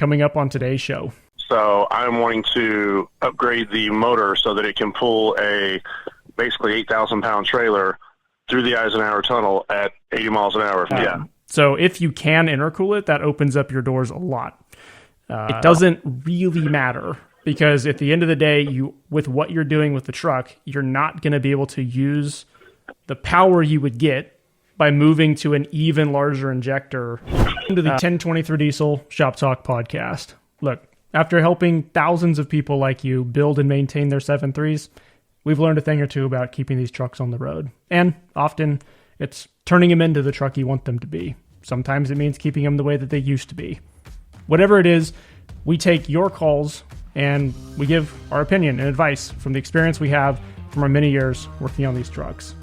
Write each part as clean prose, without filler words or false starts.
coming up on today's show? So I'm wanting to upgrade the motor so that it can pull a basically 8,000-pound trailer through the Eisenhower Tunnel at 80 miles an hour. So if you can intercool it, that opens up your doors a lot. It doesn't really matter because at the end of the day, with what you're doing with the truck, you're not going to be able to use the power you would get by moving to an even larger injector into the 1023 Diesel Shop Talk podcast. Look, after helping thousands of people like you build and maintain their 7.3s, we've learned a thing or two about keeping these trucks on the road. And often it's turning them into the truck you want them to be. Sometimes it means keeping them the way that they used to be. Whatever it is, we take your calls and we give our opinion and advice from the experience we have from our many years working on these trucks.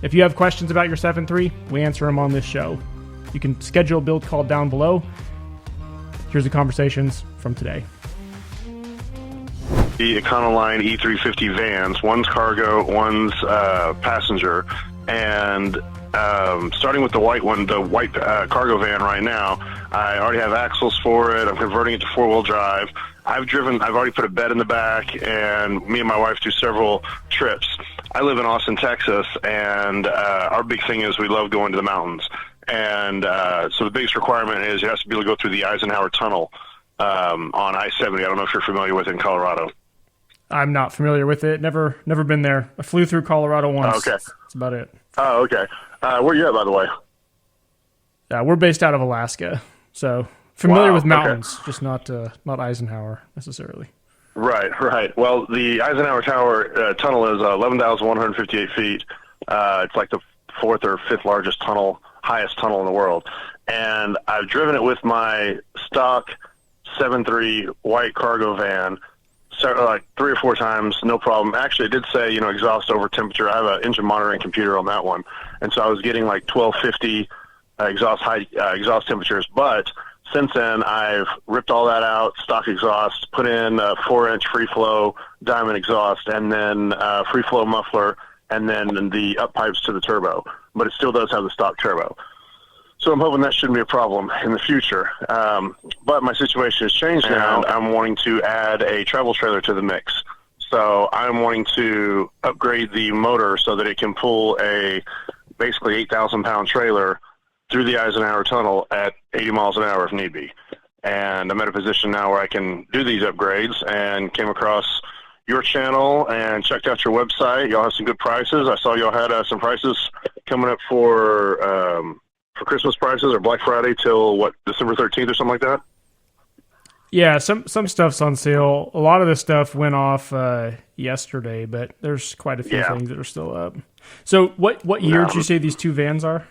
If you have questions about your 7.3, we answer them on this show. You can schedule a build call down below. Here's the conversations from today. The Econoline E350 vans, one's cargo, one's passenger, and starting with the white one, the white cargo van right now, I already have axles for it. I'm converting it to four-wheel drive. I've already put a bed in the back, and me and my wife do several trips. I live in Austin, Texas, and our big thing is we love going to the mountains. And so the biggest requirement is you have to be able to go through the Eisenhower Tunnel on I-70. I don't know if you're familiar with it in Colorado. I'm not familiar with it. Never been there. I flew through Colorado once. Okay. That's about it. Oh, okay. Where you at, by the way? We're based out of Alaska, so familiar with mountains, okay. Just not Eisenhower necessarily. Right. Well, the Eisenhower Tower tunnel is 11,158 feet. It's like the fourth or fifth largest tunnel, highest tunnel in the world. And I've driven it with my stock 7.3 white cargo van, like 3 or 4 times, no problem. Actually, it did say, exhaust over temperature. I have an engine monitoring computer on that one. And so I was getting like 1250 exhaust temperatures. But since then, I've ripped all that out, stock exhaust, put in a 4-inch free flow diamond exhaust, and then free flow muffler, and then the up pipes to the turbo. But it still does have the stock turbo. So I'm hoping that shouldn't be a problem in the future. But my situation has changed now. I'm wanting to add a travel trailer to the mix. So I'm wanting to upgrade the motor so that it can pull a basically 8,000-pound trailer through the Eisenhower Tunnel at 80 miles an hour if need be. And I'm at a position now where I can do these upgrades and came across your channel and checked out your website. Y'all have some good prices. I saw y'all had some prices coming up for Christmas prices or Black Friday till, December 13th or something like that? Yeah, some stuff's on sale. A lot of this stuff went off yesterday, but there's quite a few things that are still up. So what year did you say these two vans are?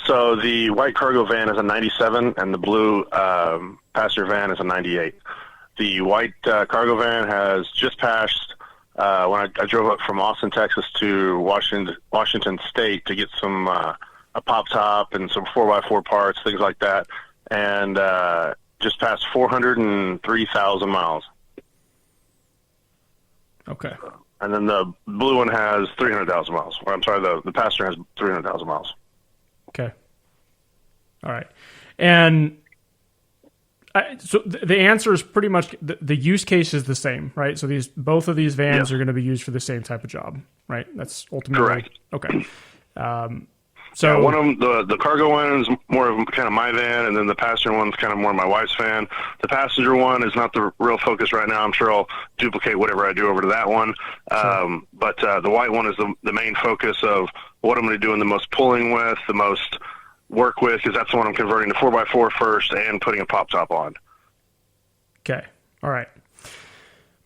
So the white cargo van is a 97, and the blue passenger van is a 98. The white cargo van has just passed, when I drove up from Austin, Texas to Washington State to get some a pop top and some 4x4 parts, things like that, and just passed 403,000 miles. Okay. And then the blue one has 300,000 miles. Or I'm sorry, the passenger has 300,000 miles. Okay. All right. And so the answer is pretty much the use case is the same, right? So both of these vans are going to be used for the same type of job, right? That's ultimately correct. Okay. So one of them, the cargo one is more of kind of my van, and then the passenger one's kind of more my wife's van. The passenger one is not the real focus right now. I'm sure I'll duplicate whatever I do over to that one. Sure. But the white one is the main focus of what I'm going to do in the most pulling with, the most work with, because that's the one I'm converting to 4x4 first and putting a pop top on. Okay. All right.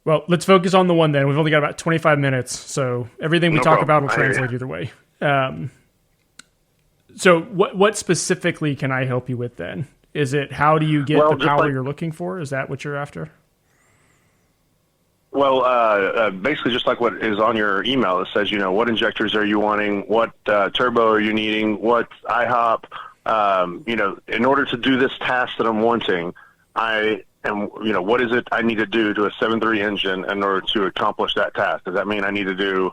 Well, let's focus on the one then. We've only got about 25 minutes, so everything we talk about will translate either way. So what specifically can I help you with then? Is it how do you get the power you're looking for? Is that what you're after? Well, basically just like what is on your email. It says, what injectors are you wanting? What turbo are you needing? What IHOP? In order to do this task that I'm wanting, what is it I need to do to a 7.3 engine in order to accomplish that task? Does that mean I need to do,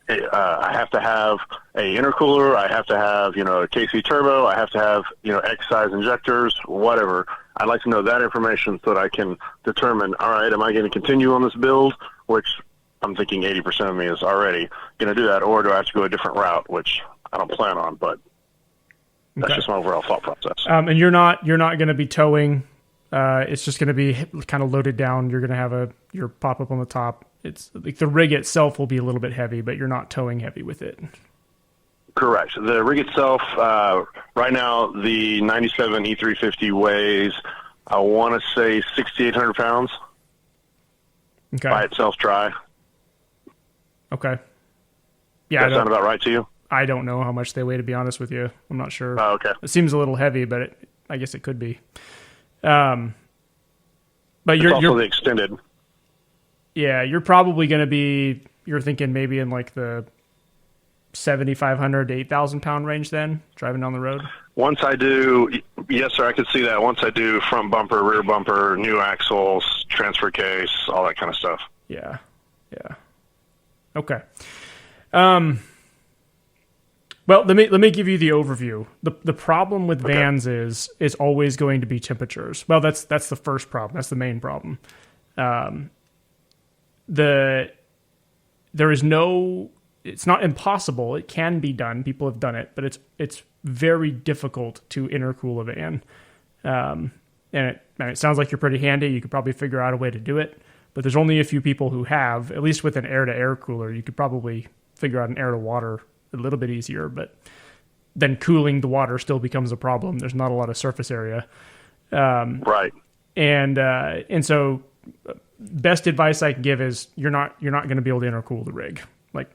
I have to have a intercooler. I have to have, a KC turbo. I have to have, X size injectors, whatever. I'd like to know that information so that I can determine, all right, am I going to continue on this build, which I'm thinking 80% of me is already going to do that, or do I have to go a different route, which I don't plan on, but that's just my overall thought process. And you're not going to be towing. It's just going to be kind of loaded down. You're going to have your pop-up on the top. It's like the rig itself will be a little bit heavy, but you're not towing heavy with it. Correct. The rig itself, right now, the 97 E350 weighs, I want to say 6,800 pounds by itself dry. Okay. Yeah. Does that sound about right to you? I don't know how much they weigh, to be honest with you. I'm not sure. Oh, okay. It seems a little heavy, but I guess it could be. But it's also the extended. Yeah, you're probably going to be, you're thinking maybe in like the 7,500 to 8,000 pound range then, driving down the road? Once I do, yes, sir, I could see that. Once I do front bumper, rear bumper, new axles, transfer case, all that kind of stuff. Yeah. Okay. Well, let me give you the overview. The problem with vans is always going to be temperatures. Well, that's the first problem. That's the main problem. It's not impossible. It can be done. People have done it, but it's very difficult to intercool a van. And it sounds like you're pretty handy. You could probably figure out a way to do it, but there's only a few people who have. At least with an air-to-air cooler, you could probably figure out an air-to-water a little bit easier, but then cooling the water still becomes a problem. There's not a lot of surface area. Right. And so best advice I can give is you're not going to be able to intercool the rig, like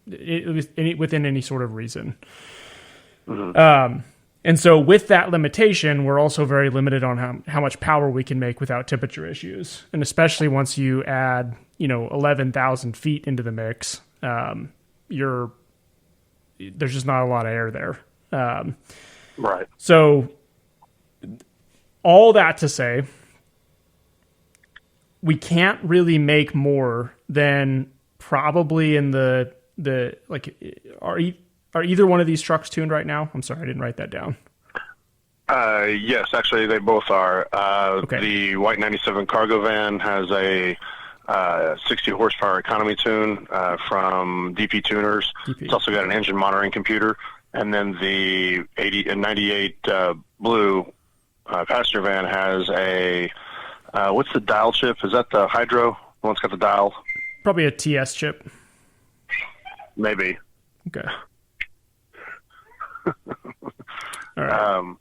within any sort of reason. Mm-hmm. And so with that limitation, we're also very limited on how much power we can make without temperature issues. And especially once you add, 11,000 feet into the mix, there's just not a lot of air there. Right. So all that to say, we can't really make more than probably in the like, are either one of these trucks tuned right now? I'm sorry, I didn't write that down. Yes, actually they both are. Okay. The white 97 cargo van has a 60 horsepower economy tune from DP Tuners. It's also got an engine monitoring computer. And then the 98 blue passenger van has a, what's the dial chip? Is that the hydro? The one's got the dial? Probably a TS chip. Maybe. Okay. All right.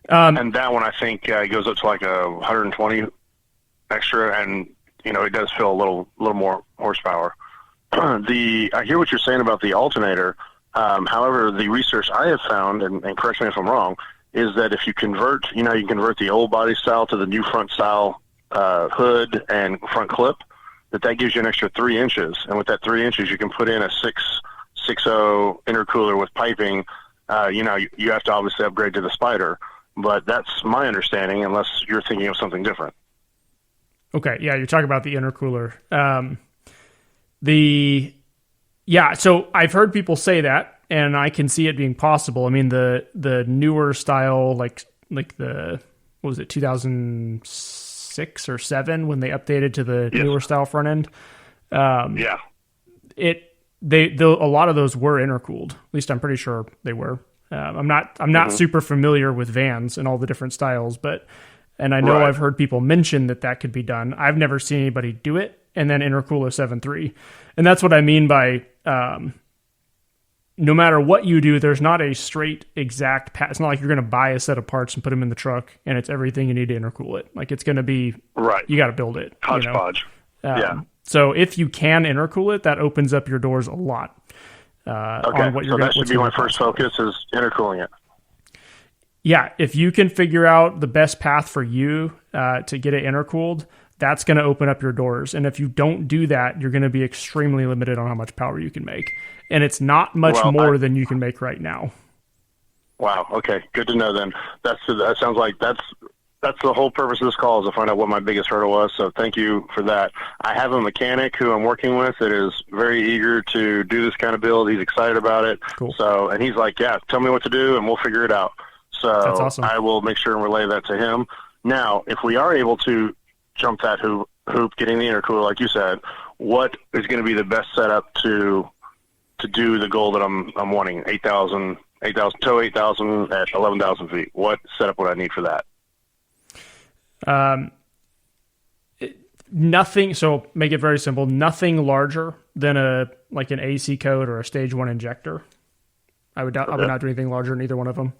And that one, I think, goes up to like 120 extra, and it does feel a little more horsepower. I hear what you're saying about the alternator. However, the research I have found, and correct me if I'm wrong, is that if you convert, you can convert the old body style to the new front style hood and front clip, that gives you an extra 3 inches. And with that 3 inches, you can put in a 6.0 intercooler with piping. You have to obviously upgrade to the Spider, but that's my understanding, unless you're thinking of something different. Okay, yeah, you're talking about the intercooler. So I've heard people say that, and I can see it being possible. I mean, the newer style, like the, what was it, 2006 or 7 when they updated to the newer style front end. A lot of those were intercooled. At least I'm pretty sure they were. I'm not super familiar with vans and all the different styles, and I know I've heard people mention that could be done. I've never seen anybody do it and then intercool a 7.3. And that's what I mean by, no matter what you do, there's not a straight exact path. It's not like you're going to buy a set of parts and put them in the truck and it's everything you need to intercool it. Like, it's going to be, you got to build it. Hodgepodge. So if you can intercool it, that opens up your doors a lot. Okay, so that should be my first focus, is intercooling it. Yeah, if you can figure out the best path for you to get it intercooled, that's going to open up your doors. And if you don't do that, you're going to be extremely limited on how much power you can make. And it's not much more than you can make right now. Wow, okay, good to know then. That sounds like that's that's the whole purpose of this call, is to find out what my biggest hurdle was. So thank you for that. I have a mechanic who I'm working with that is very eager to do this kind of build. He's excited about it. Cool. So, and he's like, yeah, tell me what to do and we'll figure it out. So that's awesome. I will make sure and relay that to him. Now, if we are able to jump that hoop, getting the intercooler, like you said, what is going to be the best setup to do the goal that I'm wanting? 8,000 at 11,000 feet. What setup would I need for that? Nothing. So make it very simple. Nothing larger than an AC code or a stage 1 injector. I would not do anything larger than either one of them,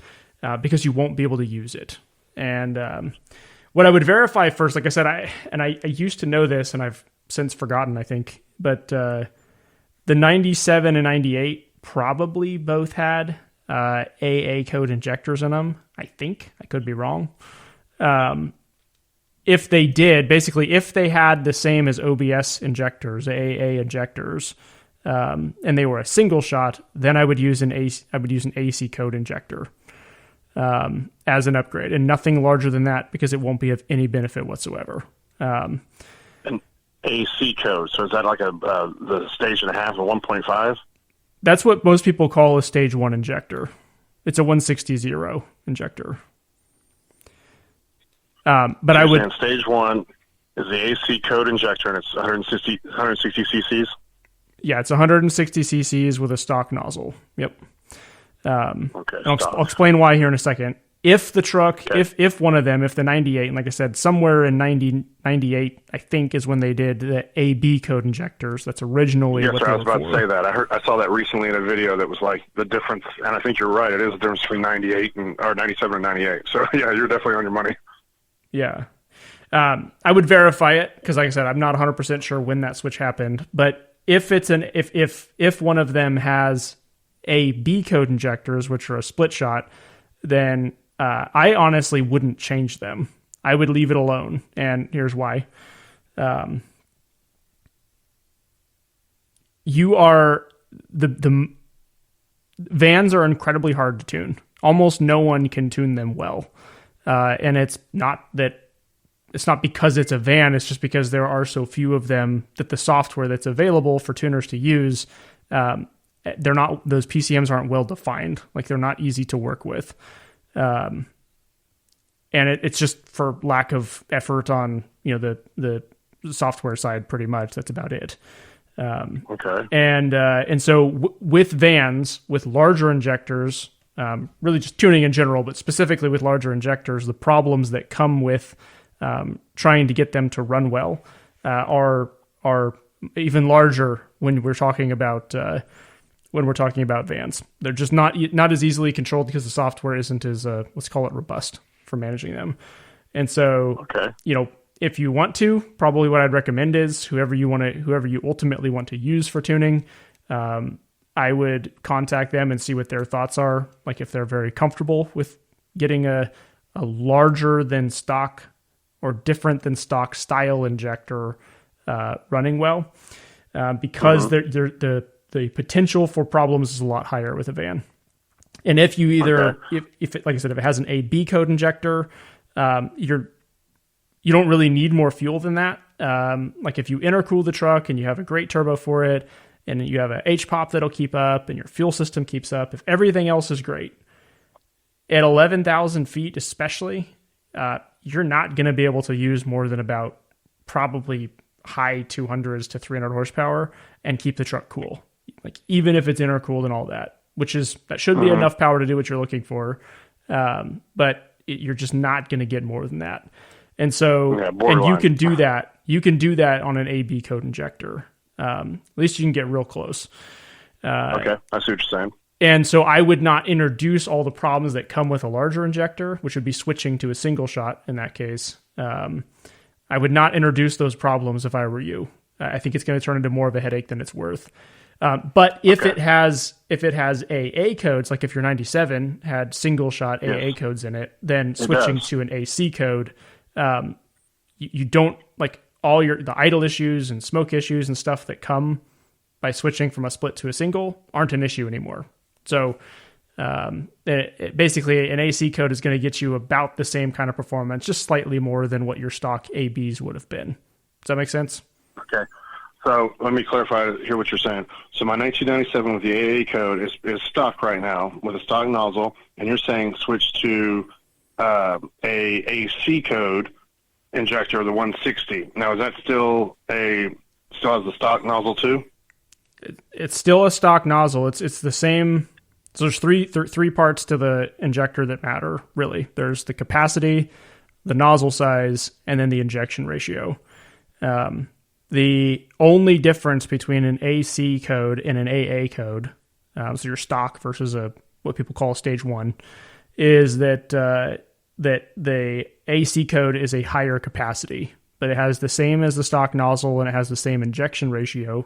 because you won't be able to use it. And what I would verify first, like I said, I used to know this and I've since forgotten, I think, but the 97 and 98 probably both had AA code injectors in them. I think. I could be wrong. If they did, basically, if they had the same as OBS injectors, AA injectors, and they were a single shot, then I would use an AC code injector as an upgrade, and nothing larger than that, because it won't be of any benefit whatsoever. An AC code. So is that like the stage and a half, a 1.5? That's what most people call a stage 1 injector. It's a 160 injector. But I would stage 1 is the AC code injector, and it's 160 cc's. Yeah, it's 160 cc's with a stock nozzle. Yep. Okay. I'll explain why here in a second. If the truck, if one of them, if the 98, and like I said, somewhere in 98, I think is when they did the AB code injectors. That's originally what they I was about for. to say that. I saw that recently in a video that was like the difference, and I think you're right. It is the difference between 97 and 98. So yeah, you're definitely on your money. Yeah. I would verify it, because like I said, I'm not 100% sure when that switch happened, but if it's if one of them has AB code injectors, which are a split shot, then I honestly wouldn't change them. I would leave it alone, and here's why. The vans are incredibly hard to tune. Almost no one can tune them well. And it's not because it's a van, it's just because there are so few of them that the software that's available for tuners to use, those PCMs aren't well defined. Like, they're not easy to work with. And it's just for lack of effort on, the software side, pretty much. That's about it. Okay. And so with vans, with larger injectors, really just tuning in general, but specifically with larger injectors, the problems that come with trying to get them to run well are even larger when we're talking about vans. They're just not as easily controlled because the software isn't as let's call it robust for managing them. And so, if you want to, probably what I'd recommend is whoever you ultimately want to use for tuning, I would contact them and see what their thoughts are. Like, if they're very comfortable with getting a larger than stock or different than stock style injector running well, because the potential for problems is a lot higher with a van. And if you if it, like I said, if it has an AB code injector, you don't really need more fuel than that. Like, if you intercool the truck and you have a great turbo for it, and you have a HPOP that'll keep up, and your fuel system keeps up, if everything else is great, at 11,000 feet especially, you're not going to be able to use more than about probably high 200s to 300 horsepower and keep the truck cool. Like, even if it's intercooled and all that, that should be enough power to do what you're looking for. But you're just not going to get more than that. And so, and you can do that. You can do that on an AB code injector. At least you can get real close. Okay, I see what you're saying. And so I would not introduce all the problems that come with a larger injector, which would be switching to a single shot in that case. I would not introduce those problems if I were you. I think it's going to turn into more of a headache than it's worth. But if it has AA codes, like if your 97 had single shot AA codes in it, then switching to an AC code, you don't, like, all the idle issues and smoke issues and stuff that come by switching from a split to a single aren't an issue anymore. So Basically, an AC code is going to get you about the same kind of performance, just slightly more than what your stock ABs would have been. Does that make sense? Okay. So let me clarify here what you're saying. So my 1997 with the AA code is stock right now with a stock nozzle, and you're saying switch to a AC code injector, the 160. Now, is that still has the stock nozzle too? It's still a stock nozzle. It's the same. So there's three parts to the injector that matter, really. There's the capacity, the nozzle size, and then the injection ratio. The only difference between an AC code and an AA code, so your stock versus what people call a stage 1, is that the AC code is a higher capacity, but it has the same as the stock nozzle and it has the same injection ratio,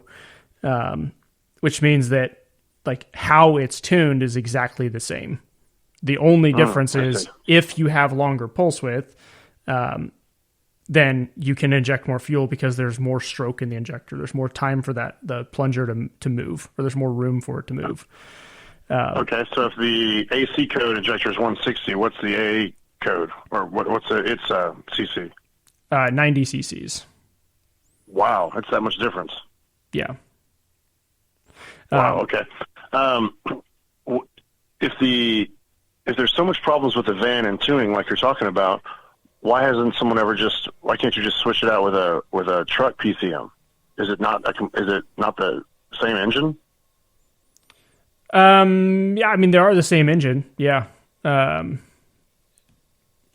which means that like how it's tuned is exactly the same. The only difference is if you have longer pulse width, then you can inject more fuel because there's more stroke in the injector. There's more time for the plunger to move, or there's more room for it to move. Okay, so if the AC code injector is 160, what's the AA code, or what's its CC? 90 cc's. Wow, that's that much difference. Yeah. Wow. Okay. If there's so much problems with the van and tuning, like you're talking about, why can't you just switch it out with a truck PCM? Is it not the same engine? Yeah, I mean, they are the same engine. Yeah.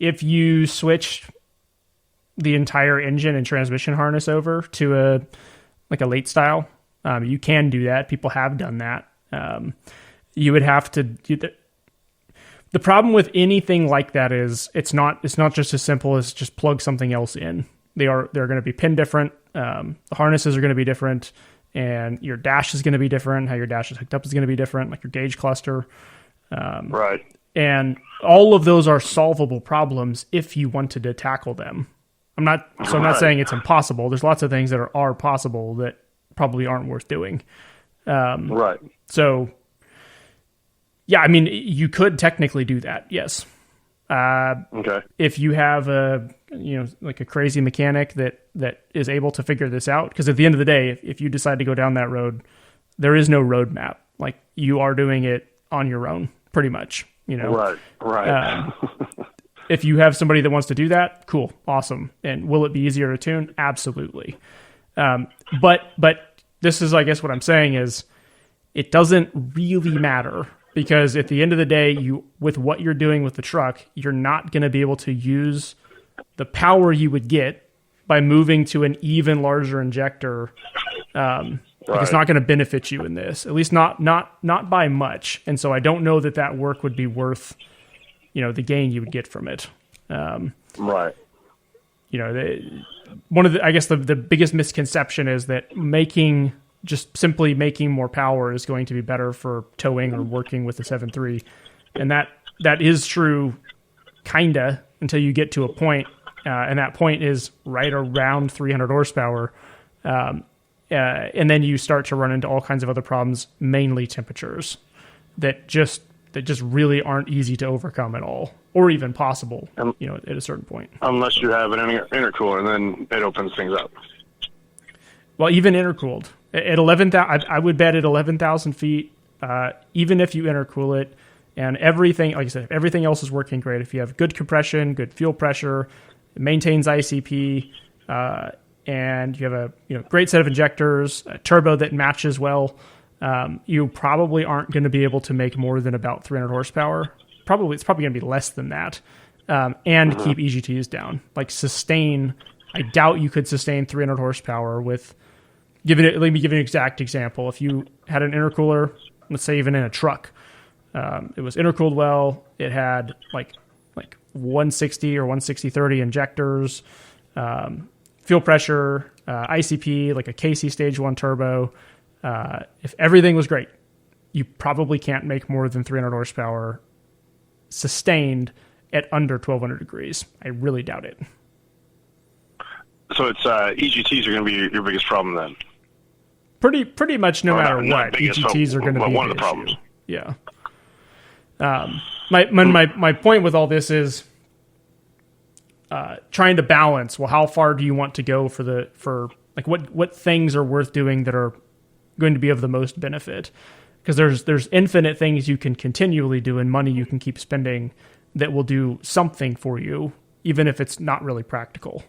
If you switch the entire engine and transmission harness over to a late style, you can do that. People have done that. You would have to do that. The problem with anything like that is it's not just as simple as just plug something else in. They're going to be pin different. The harnesses are going to be different, and your dash is going to be different. How your dash is hooked up is going to be different, like your gauge cluster. Right. And all of those are solvable problems if you wanted to tackle them. I'm not saying it's impossible. There's lots of things that are possible that probably aren't worth doing. Right. So, yeah, I mean, you could technically do that. Yes. Okay. If you have a crazy mechanic that is able to figure this out, because at the end of the day, if you decide to go down that road, there is no roadmap. Like, you are doing it on your own, pretty much. Right. If you have somebody that wants to do that, cool, awesome. And will it be easier to tune? Absolutely. But this is, I guess, what I'm saying is, it doesn't really matter. Because at the end of the day, with what you're doing with the truck, you're not going to be able to use the power you would get by moving to an even larger injector. Right. It's not going to benefit you in this, at least not by much. And so I don't know that work would be worth, the gain you would get from it. Right. One of the biggest misconception is that simply making more power is going to be better for towing or working with the 7.3. And that is true, kinda, until you get to a point, and that point is right around 300 horsepower. And then you start to run into all kinds of other problems, mainly temperatures, that just really aren't easy to overcome at all, or even possible, at a certain point. Unless you have an intercooler, and then it opens things up. Well, even intercooled. At 11,000, I would bet at 11,000 feet, even if you intercool it, and everything, like I said, if everything else is working great, if you have good compression, good fuel pressure, it maintains ICP, and you have a great set of injectors, a turbo that matches well, you probably aren't going to be able to make more than about 300 horsepower. It's probably going to be less than that, and keep EGTs down. Like sustain, I doubt you could sustain 300 horsepower with. Let me give you an exact example. If you had an intercooler, let's say even in a truck, it was intercooled well. It had like 160 or 160/30 injectors, fuel pressure, ICP, like a KC Stage 1 turbo. If everything was great, you probably can't make more than 300 horsepower sustained at under 1,200 degrees. I really doubt it. So it's EGTs are going to be your biggest problem then? Pretty much no matter what, biggest, EGTs are going to be one of the problems. Yeah. My point with all this is trying to balance. Well, how far do you want to go for like what things are worth doing that are going to be of the most benefit? Because there's infinite things you can continually do and money you can keep spending that will do something for you, even if it's not really practical.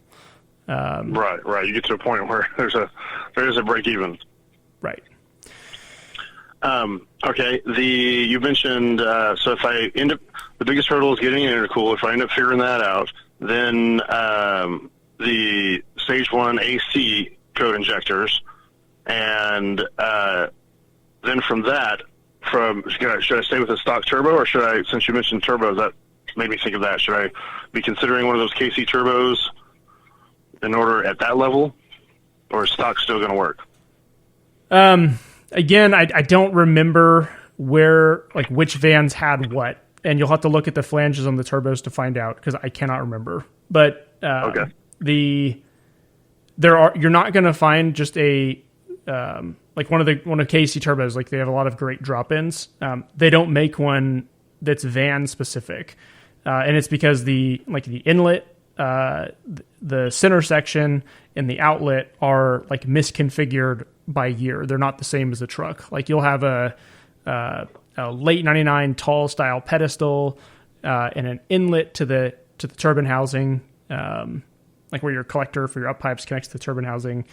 Right. You get to a point where there is a break even. Right. Okay. You mentioned so if I end up, the biggest hurdle is getting an intercool. If I end up figuring that out, then the Stage 1 AC code injectors, and then from that, should I stay with a stock turbo, or should I? Since you mentioned turbos, that made me think of that. Should I be considering one of those KC turbos in order at that level, or is stock still going to work? Again, I don't remember which vans had what, and you'll have to look at the flanges on the turbos to find out because I cannot remember. But okay. You're not going to find just a like one of KC turbos. Like they have a lot of great drop-ins. They don't make one that's van specific, and it's because the inlet, the center section, and the outlet are like misconfigured by year. They're not the same as the truck. Like you'll have a late '99 tall style pedestal and an inlet to the turbine housing, like where your collector for your up pipes connects to the turbine housing.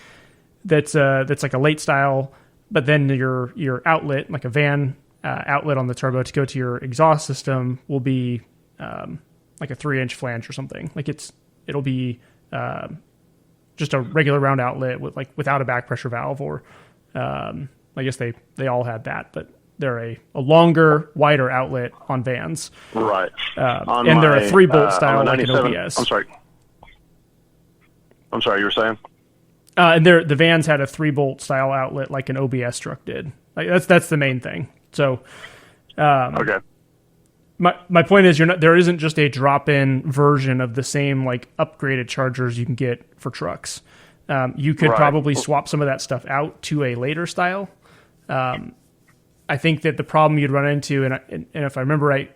That's like a late style, but then your outlet, like a van outlet on the turbo to go to your exhaust system, will be like a 3-inch flange or something. Like it'll be just a regular round outlet without a back pressure valve, or I guess they all had that, but they're a longer, wider outlet on vans. Right. And they're a 3-bolt style like an OBS. I'm sorry, you were saying? And the vans had a 3-bolt style outlet like an OBS truck did. Like that's the main thing. So, okay. My point is there isn't just a drop-in version of the same like upgraded chargers you can get for trucks. You could probably swap some of that stuff out to a later style. I think that the problem you'd run into, and if I remember right,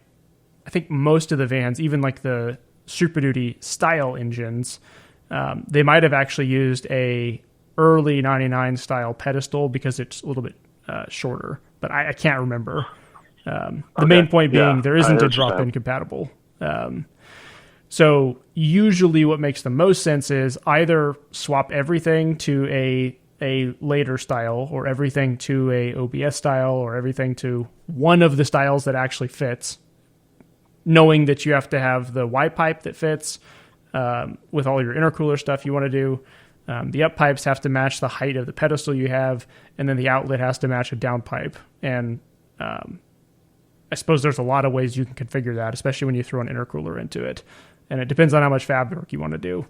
I think most of the vans, even like the Super Duty style engines, they might have actually used a early 99 style pedestal because it's a little bit shorter, but I can't remember. The main point being there isn't a drop-in compatible. So usually what makes the most sense is either swap everything to a later style, or everything to a OBS style, or everything to one of the styles that actually fits, knowing that you have to have the Y pipe that fits with all your intercooler stuff you want to do. The up pipes have to match the height of the pedestal you have, and then the outlet has to match a down pipe. And I suppose there's a lot of ways you can configure that, especially when you throw an intercooler into it. And it depends on how much fab work you want to do.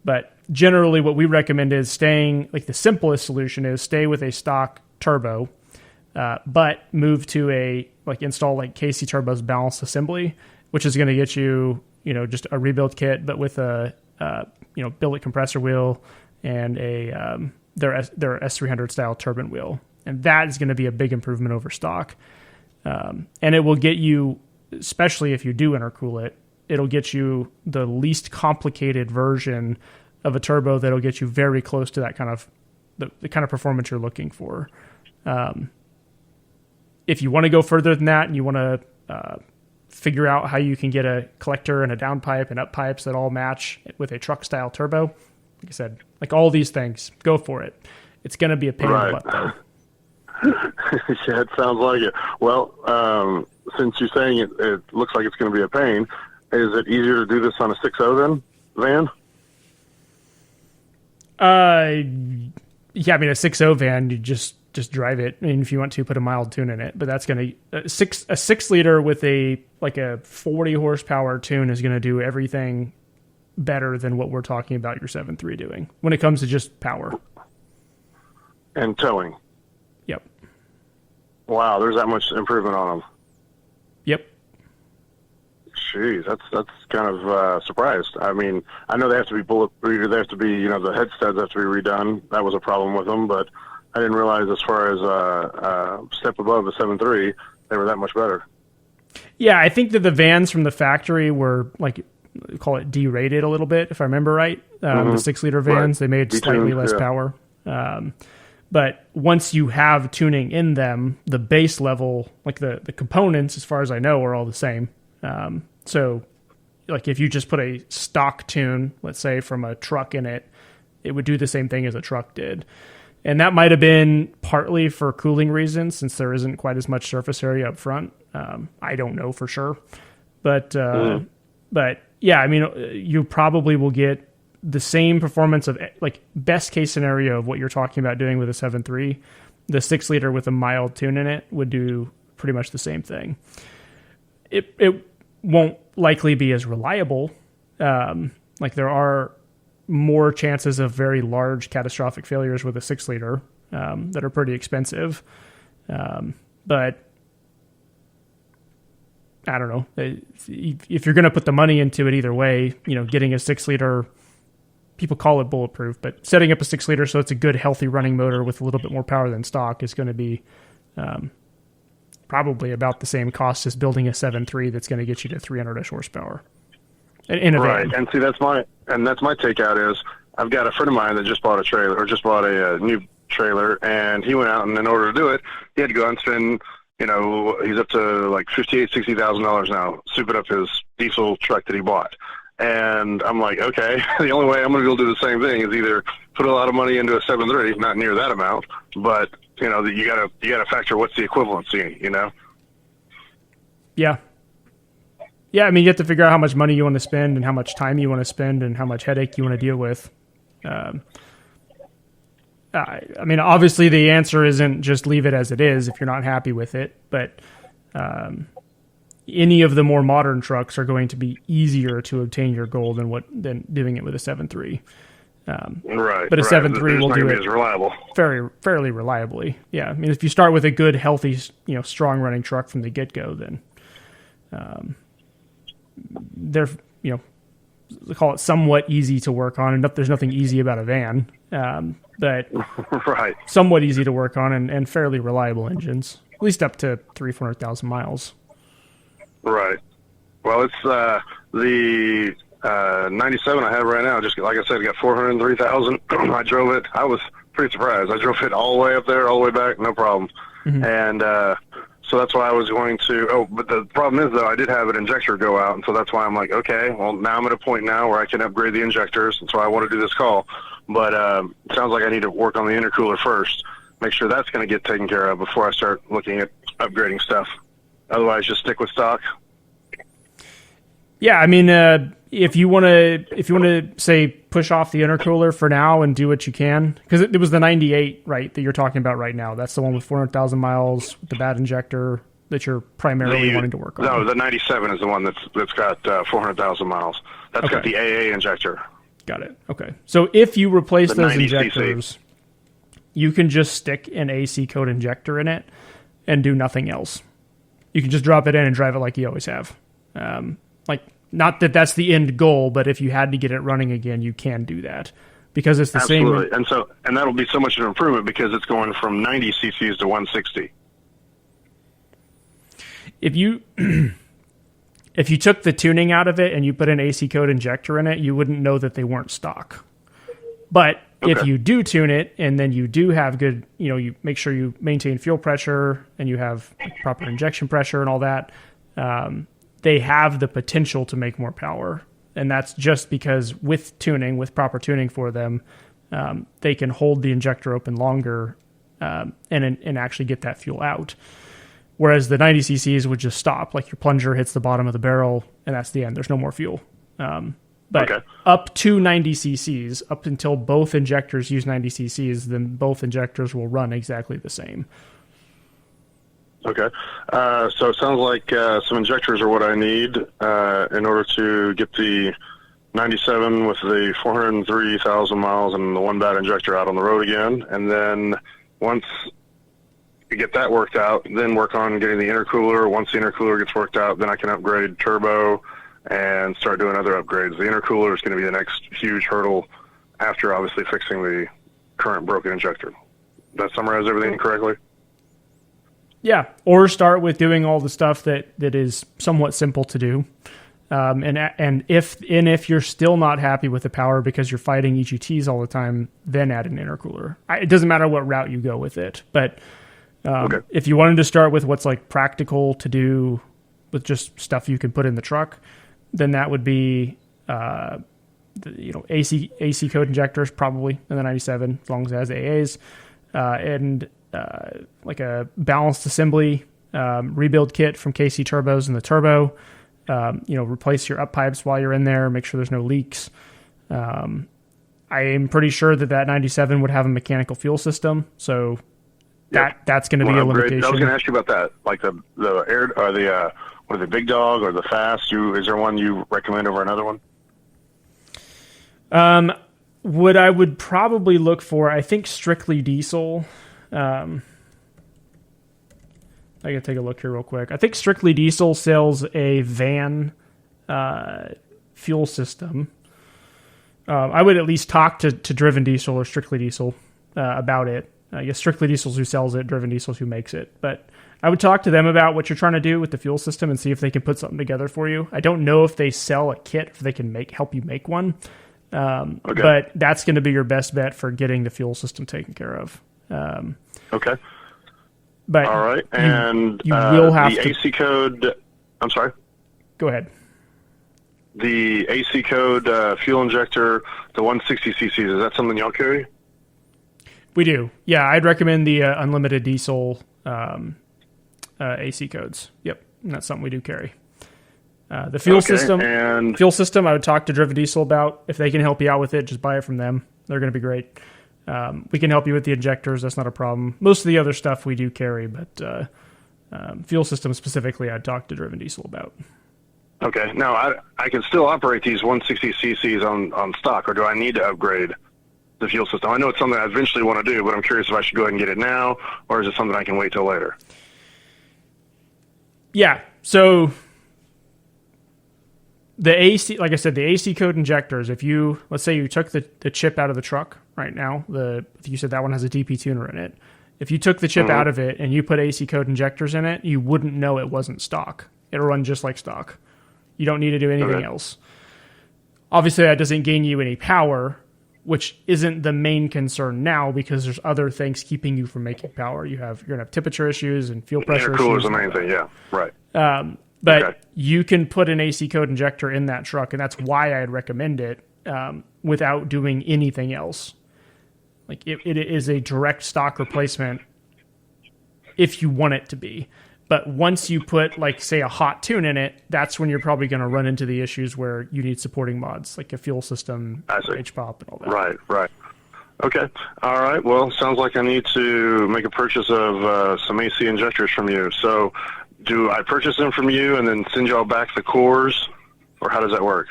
But generally what we recommend is staying, like the simplest solution is stay with a stock turbo, but move to install like KC Turbo's balanced assembly, which is going to get you, just a rebuild kit, but with a, billet compressor wheel and their S300 style turbine wheel. And that is going to be a big improvement over stock. And it will get you, especially if you do intercool it, it'll get you the least complicated version of a turbo that'll get you very close to that kind of the kind of performance you're looking for. If you want to go further than that and you want to figure out how you can get a collector and a downpipe and up pipes that all match with a truck style turbo, like I said, like all these things, go for it. It's going to be a pain in the butt though. Yeah, it sounds like it. Well, since you're saying it looks like it's going to be a pain, is it easier to do this on a 6.0 then, van? Yeah, I mean, a 6.0 van, you just drive it. I mean, if you want to, put a mild tune in it, but that's going to, a 6 liter with a 40 horsepower tune is going to do everything better than what we're talking about your 7.3 doing when it comes to just power. And towing. Yep. Wow, there's that much improvement on them. Yep. Jeez, that's kind of surprised. I mean, I know they have to be bulletproof. They have to be, the head studs have to be redone. That was a problem with them, but I didn't realize as far as a step above the 7.3, they were that much better. Yeah, I think that the vans from the factory were like, call it derated a little bit, if I remember right. The 6-liter vans, they made slightly less power. But once you have tuning in them, the base level, like the components, as far as I know, are all the same. So like if you just put a stock tune, let's say from a truck in it, it would do the same thing as a truck did. And that might have been partly for cooling reasons, since there isn't quite as much surface area up front. I don't know for sure. But yeah, I mean, you probably will get the same performance of, like, best case scenario of what you're talking about doing with a 7.3. The 6-liter with a mild tune in it would do pretty much the same thing. It won't likely be as reliable. Like, there are more chances of very large catastrophic failures with a 6-liter that are pretty expensive. But I don't know. If you're going to put the money into it either way, getting a 6-liter, people call it bulletproof, but setting up a 6-liter so it's a good, healthy running motor with a little bit more power than stock is going to be probably about the same cost as building a 7.3 that's going to get you to 300-ish horsepower. In a van. Right, and see, that's my takeout is I've got a friend of mine that just bought a new trailer, and he went out, and in order to do it, he had to go out and spend, he's up to like $60,000 now, souping up his diesel truck that he bought. And I'm like, okay, the only way I'm going to be able to do the same thing is either put a lot of money into a 7.3, not near that amount, but you gotta factor what's the equivalency, Yeah. Yeah, I mean, you have to figure out how much money you want to spend and how much time you want to spend and how much headache you want to deal with. I mean, obviously the answer isn't just leave it as it is if you're not happy with it, but any of the more modern trucks are going to be easier to obtain your goal than doing it with a 7.3. Right. But a 7.3 will do it as reliable. fairly reliably. Yeah, I mean, if you start with a good, healthy, strong running truck from the get-go, then they're, they call it somewhat easy to work on. And there's nothing easy about a van, but right, somewhat easy to work on and fairly reliable engines, at least up to 300,000 miles. Right. Well, it's the 97 I have right now. Just like I said, got 403,000. I drove it. I was pretty surprised. I drove it all the way up there, all the way back, no problem. Mm-hmm. And so that's why I was going to. Oh, but the problem is though, I did have an injector go out, and so that's why I'm like, okay, well now I'm at a point now where I can upgrade the injectors, and so I want to do this call. But it sounds like I need to work on the intercooler first, make sure that's going to get taken care of before I start looking at upgrading stuff. Otherwise, just stick with stock. Yeah, I mean, if you want to say push off the intercooler for now and do what you can, because it was the 98, right, that you're talking about right now. That's the one with 400,000 miles with the bad injector that you're primarily wanting to work on. No, the 97 is the one that's got 400,000 miles. That's got the AA injector. Got it. Okay, so if you replace those 90cc. injectors, you can just stick an AC code injector in it and do nothing else. You can just drop it in and drive it like you always have. Not that that's the end goal, but if you had to get it running again, you can do that because it's the same. Absolutely, and that'll be so much of an improvement because it's going from 90 cc's to 160. If you took the tuning out of it and you put an AC code injector in it, you wouldn't know that they weren't stock. But if you do tune it and then you do have good, you make sure you maintain fuel pressure and you have proper injection pressure and all that, they have the potential to make more power. And that's just because with proper tuning for them, they can hold the injector open longer and actually get that fuel out. Whereas the 90 cc's would just stop, like your plunger hits the bottom of the barrel and that's the end. There's no more fuel. But up to 90 cc's, up until both injectors use 90 cc's, then both injectors will run exactly the same. Okay. So it sounds like some injectors are what I need in order to get the 97 with the 403,000 miles and the one bad injector out on the road again. And then once you get that worked out, then work on getting the intercooler. Once the intercooler gets worked out, then I can upgrade turbo and start doing other upgrades. The intercooler is going to be the next huge hurdle after obviously fixing the current broken injector. Did that summarize everything correctly? Yeah, or start with doing all the stuff that is somewhat simple to do. And if you're still not happy with the power because you're fighting EGTs all the time, then add an intercooler. It doesn't matter what route you go with it, but if you wanted to start with what's like practical to do with just stuff you can put in the truck, then that would be AC code injectors probably in the 97 as long as it has AAs, and like a balanced assembly rebuild kit from KC Turbos in the turbo. Replace your up pipes while you're in there. Make sure there's no leaks. I am pretty sure that 97 would have a mechanical fuel system, so that's going to be a limitation. I was going to ask you about that, like the air or the big dog or the fast. Is there one you recommend over another one? What I would probably look for, I think strictly diesel. I can take a look here real quick. I think strictly diesel sells a van fuel system. I would at least talk to Driven Diesel or Strictly Diesel about it. I guess Strictly Diesel's who sells it, Driven Diesel's who makes it. But I would talk to them about what you're trying to do with the fuel system and see if they can put something together for you. I don't know if they sell a kit, if they can help you make one. But that's going to be your best bet for getting the fuel system taken care of. Okay. But all right, and you will have the AC code. I'm sorry. Go ahead. The AC code fuel injector, the 160 cc's. Is that something y'all carry? We do. Yeah, I'd recommend the unlimited diesel AC codes. Yep, and that's something we do carry. The fuel system, I would talk to Driven Diesel about. If they can help you out with it, just buy it from them. They're going to be great. We can help you with the injectors. That's not a problem. Most of the other stuff we do carry, but fuel system specifically, I'd talk to Driven Diesel about. Okay. Now, I can still operate these 160 cc's on stock, or do I need to upgrade the fuel system? I know it's something I eventually want to do, but I'm curious if I should go ahead and get it now, or is it something I can wait till later? Yeah. So the AC, like I said, the AC code injectors, let's say you took the chip out of the truck right now, you said that one has a DP tuner in it. If you took the chip out of it and you put AC code injectors in it, you wouldn't know it wasn't stock. It'll run just like stock. You don't need to do anything else. Obviously, that doesn't gain you any power, which isn't the main concern now because there's other things keeping you from making power. You're going to have temperature issues and fuel pressure issues. Intercooler's the main thing, yeah, right. But you can put an AC code injector in that truck, and that's why I'd recommend it without doing anything else. Like it is a direct stock replacement if you want it to be. But once you put, like, say, a hot tune in it, that's when you're probably going to run into the issues where you need supporting mods, like a fuel system, HPOP, and all that. Right. Okay. All right. Well, sounds like I need to make a purchase of some AC injectors from you. So do I purchase them from you and then send y'all back the cores, or how does that work?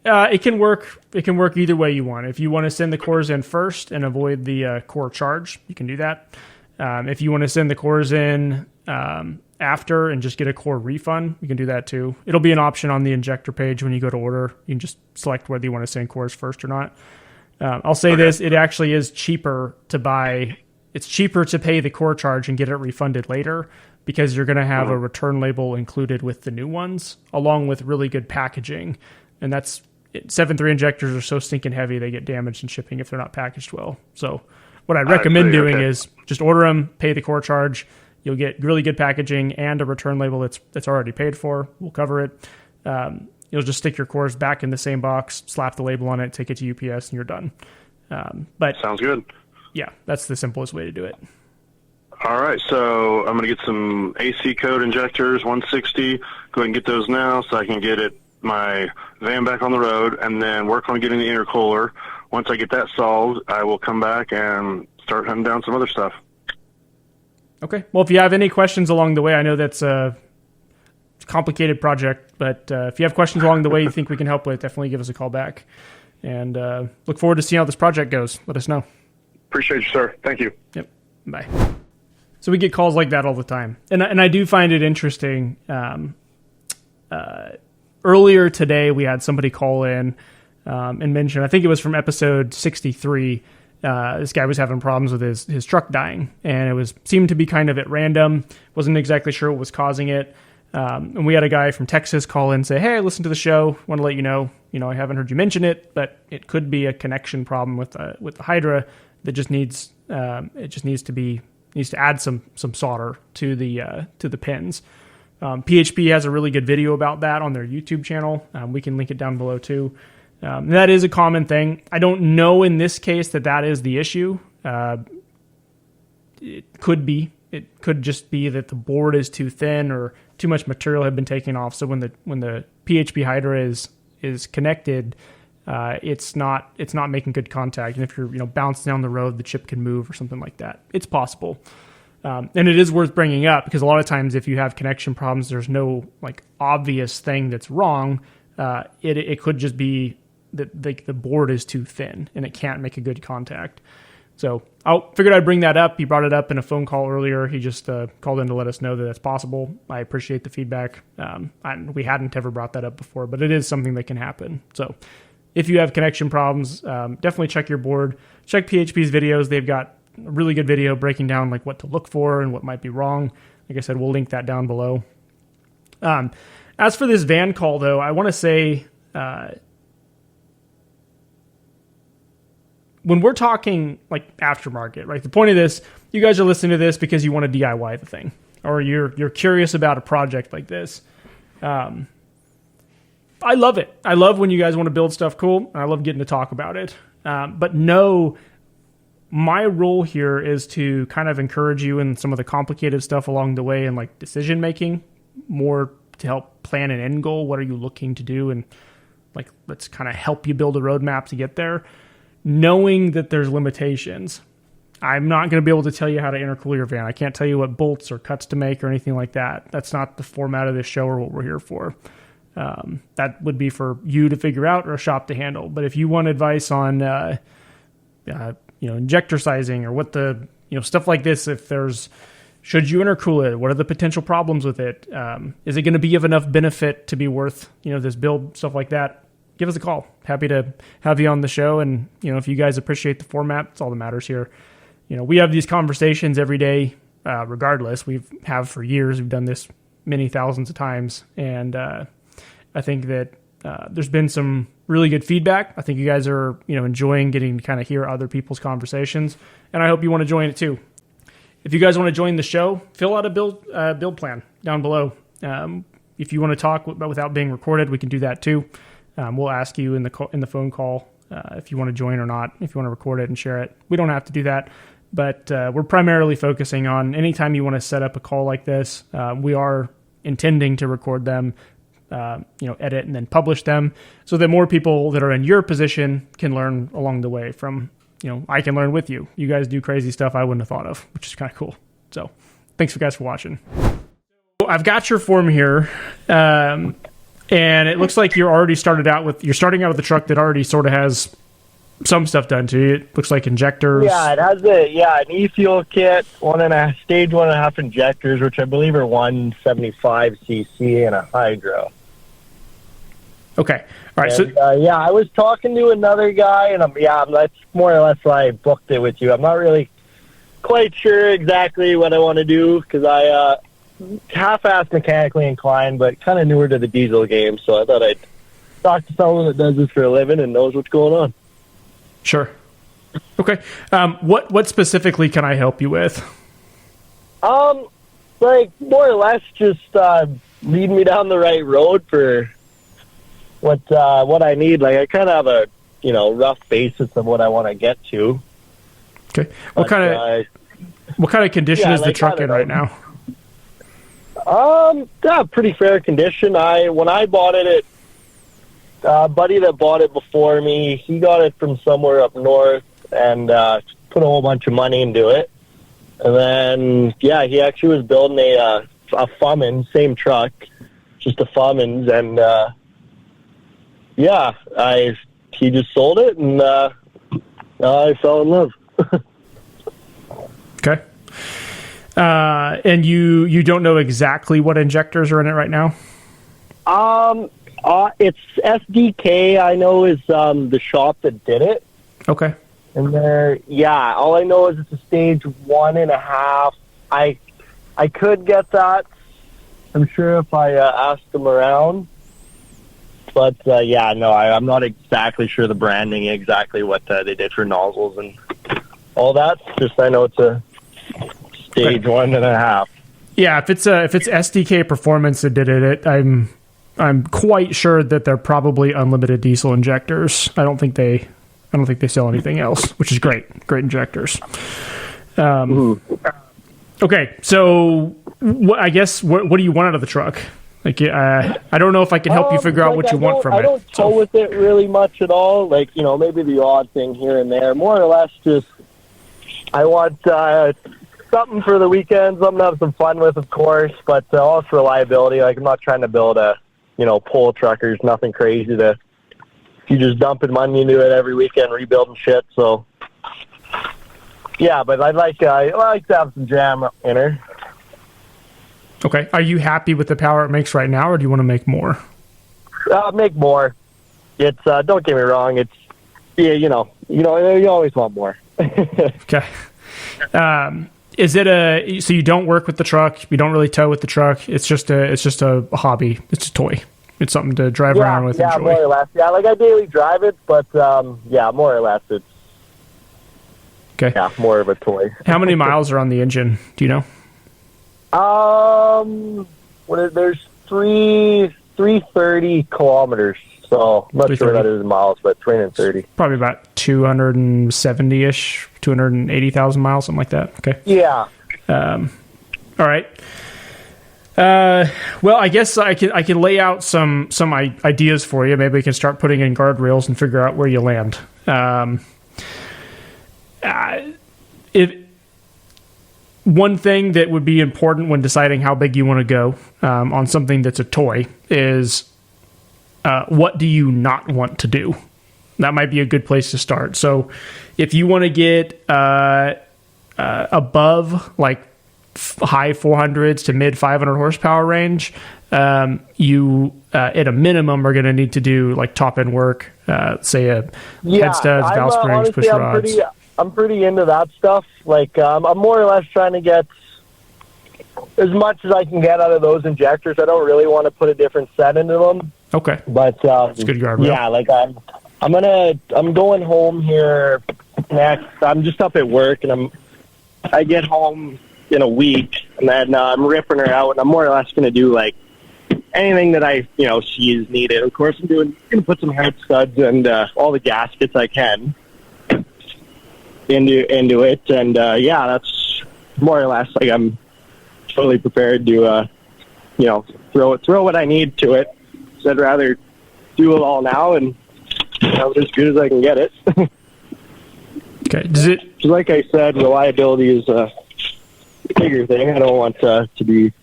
It can work. It can work either way you want. If you want to send the cores in first and avoid the core charge, you can do that. If you want to send the cores in after and just get a core refund, you can do that too. It'll be an option on the injector page when you go to order. You can just select whether you want to send cores first or not. I'll say this, it actually is cheaper to buy. It's cheaper to pay the core charge and get it refunded later because you're going to have a return label included with the new ones, along with really good packaging. And 7.3 injectors are so stinking heavy, they get damaged in shipping if they're not packaged well. So what I'd recommend doing is just order them, pay the core charge. You'll get really good packaging and a return label that's already paid for. We'll cover it. You'll just stick your cores back in the same box, slap the label on it, take it to UPS, and you're done. But sounds good. Yeah, that's the simplest way to do it. All right, so I'm going to get some AC code injectors, 160. Go ahead and get those now so I can get my van back on the road, and then work on getting the intercooler. Once I get that solved, I will come back and start hunting down some other stuff. Okay. Well, if you have any questions along the way, I know that's a complicated project, but if you have questions along the way you think we can help with, definitely give us a call back. And look forward to seeing how this project goes. Let us know. Appreciate you, sir. Thank you. Yep. Bye. So we get calls like that all the time. And I do find it interesting. Earlier today, we had somebody call in and mention, I think it was from episode 63, This guy was having problems with his truck dying, and it seemed to be kind of at random. Wasn't exactly sure what was causing it. And we had a guy from Texas call in and say, "Hey, I listened to the show. Want to let you know, I haven't heard you mention it, but it could be a connection problem with the Hydra that just needs to add some solder to the pins." PHP has a really good video about that on their YouTube channel. We can link it down below too. That is a common thing. I don't know in this case that is the issue. It could be. It could just be that the board is too thin or too much material had been taken off. So when the PHP Hydra is connected, it's not making good contact. And if you're bouncing down the road, the chip can move or something like that. It's possible. And it is worth bringing up because a lot of times if you have connection problems, there's no obvious thing that's wrong. It could just be that the board is too thin and it can't make a good contact. So I figured I'd bring that up. He brought it up in a phone call earlier. He just called in to let us know that that's possible. I appreciate the feedback. We hadn't ever brought that up before, but it is something that can happen. So if you have connection problems, definitely check your board. Check PHP's videos. They've got a really good video breaking down what to look for and what might be wrong. Like I said, we'll link that down below. As for this van call, though, I want to say when we're talking aftermarket, right? The point of this, you guys are listening to this because you want to DIY the thing, or you're curious about a project like this. I love it. I love when you guys want to build stuff cool. And I love getting to talk about it. But no, my role here is to kind of encourage you in some of the complicated stuff along the way and decision making, more to help plan an end goal. What are you looking to do? And let's kind of help you build a roadmap to get there. Knowing that there's limitations. I'm not going to be able to tell you how to intercool your van. I can't tell you what bolts or cuts to make or anything like that. That's not the format of this show or what we're here for. That would be for you to figure out or a shop to handle. But if you want advice on, injector sizing or what stuff like this, should you intercool it? What are the potential problems with it? Is it going to be of enough benefit to be worth, this build, stuff like that? Give us a call. Happy to have you on the show. And, if you guys appreciate the format, it's all that matters here. We have these conversations every day, regardless. Have for years. We've done this many thousands of times. And I think that there's been some really good feedback. I think you guys are, enjoying getting to kind of hear other people's conversations. And I hope you want to join it too. If you guys want to join the show, fill out a build plan down below. If you want to talk without being recorded, we can do that too. We'll ask you in the phone call if you want to join or not, if you want to record it and share it. We don't have to do that, but we're primarily focusing on anytime you want to set up a call like this, we are intending to record them, edit and then publish them so that more people that are in your position can learn along the way from, I can learn with you. You guys do crazy stuff I wouldn't have thought of, which is kind of cool. So thanks for watching. I've got your form here. And it looks like you're starting out with a truck that already sort of has some stuff done to it. It looks like injectors. Yeah, it has an e-fuel kit, stage 1.5 injectors, which I believe are 175 cc and a hydro. Okay. All right. And, I was talking to another guy, and that's more or less why I booked it with you. I'm not really quite sure exactly what I want to do because I half-assed mechanically inclined, but kind of newer to the diesel game, so I thought I'd talk to someone that does this for a living and knows what's going on. Sure. Okay. What specifically can I help you with? More or less just lead me down the right road for what I need. I kind of have a rough basis of what I want to get to. Okay. What kind of condition is the truck in right now? Pretty fair condition. When I bought it, buddy that bought it before me, he got it from somewhere up north and put a whole bunch of money into it. And then, he actually was building a Fummins, same truck, just a Fummins, and he just sold it, and I fell in love. Okay. And you don't know exactly what injectors are in it right now? It's SDK, I know, is the shop that did it. Okay. And there, yeah, all I know is it's a stage 1.5. I could get that. I'm sure if I asked them around. But, yeah, no, I'm not exactly sure the branding, exactly what they did for nozzles and all that. Just I know it's a stage 1.5. Yeah, if it's SDK Performance that did it, I'm quite sure that they're probably unlimited diesel injectors. I don't think they sell anything else, which is great. Great injectors. Okay, so I guess what do you want out of the truck? Like, I don't know if I can help you figure out what you want from it. I don't tow with it really much at all. Like, maybe the odd thing here and there. More or less, just I want something for the weekend, something to have some fun with, of course, but also reliability. Like, I'm not trying to build a pull truckers, nothing crazy to. You just dumping money into it every weekend, rebuilding shit. So, yeah, but I like to have some jam in her. Okay. Are you happy with the power it makes right now, or do you want to make more? Make more. It's don't get me wrong. It's you always want more. Okay. Is it so you don't work with the truck? You don't really tow with the truck. It's just a hobby. It's a toy. It's something to drive around with. Yeah, enjoy. More or less. Yeah, like I daily drive it, but yeah, more or less it's okay. Yeah, more of a toy. How many miles are on the engine? Do you know? There's 330 kilometers. So I'm not sure what that is in miles, but 330. Probably about 270-ish, 280,000 miles, something like that. Okay. Yeah. All right. Well, I guess I can lay out some ideas for you. Maybe we can start putting in guardrails and figure out where you land. One thing that would be important when deciding how big you want to go on something that's a toy is what do you not want to do? That might be a good place to start. So if you want to get above like high 400s to mid 500 horsepower range, you at a minimum are going to need to do like top end work, say head studs, valve springs, push rods. I'm pretty into that stuff. Like I'm more or less trying to get as much as I can get out of those injectors. I don't really want to put a different set into them. Okay, but it's good guardrail. Yeah, like I'm going home here next. I'm just up at work, and I get home in a week, and then I'm ripping her out, and I'm more or less going to do like anything that I see is needed. Of course, I'm going to put some head studs and all the gaskets I can into it, and yeah, that's more or less like I'm totally prepared to throw what I need to it. So I'd rather do it all now and have it as good as I can get it. Okay. Does it? Like I said, reliability is a bigger thing. I don't want to be,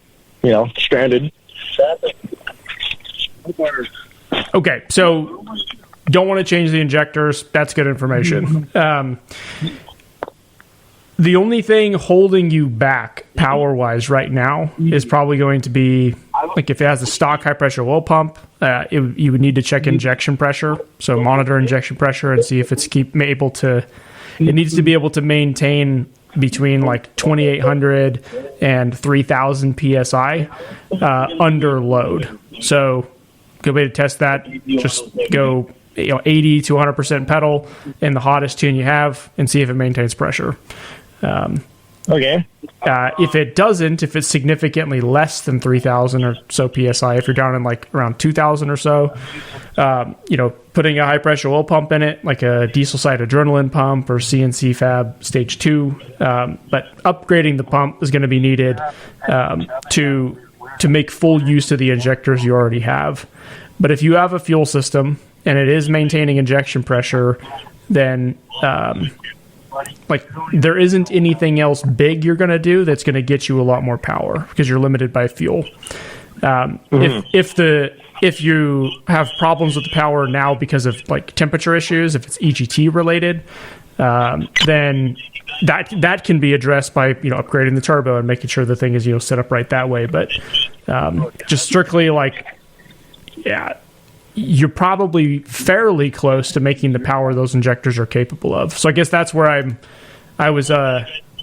stranded. Okay, so don't want to change the injectors. That's good information. The only thing holding you back power-wise right now is probably going to be, like if it has a stock high-pressure oil pump, you would need to check injection pressure. So monitor injection pressure and see if it's able to... It needs to be able to maintain between like 2,800 and 3,000 PSI under load. So good way to test that, just go 80 to 100% pedal in the hottest tune you have and see if it maintains pressure. Okay. If it doesn't, if it's significantly less than 3,000 or so PSI, if you're down in like around 2,000 or so, putting a high pressure oil pump in it, like a diesel side adrenaline pump or CNC Fab Stage 2, but upgrading the pump is going to be needed to make full use of the injectors you already have. But if you have a fuel system and it is maintaining injection pressure, then there isn't anything else big you're going to do that's going to get you a lot more power because you're limited by fuel. If you have problems with the power now because of like temperature issues, if it's EGT related, then that can be addressed by upgrading the turbo and making sure the thing is set up right that way. But just strictly you're probably fairly close to making the power those injectors are capable of. So I guess that's where I'm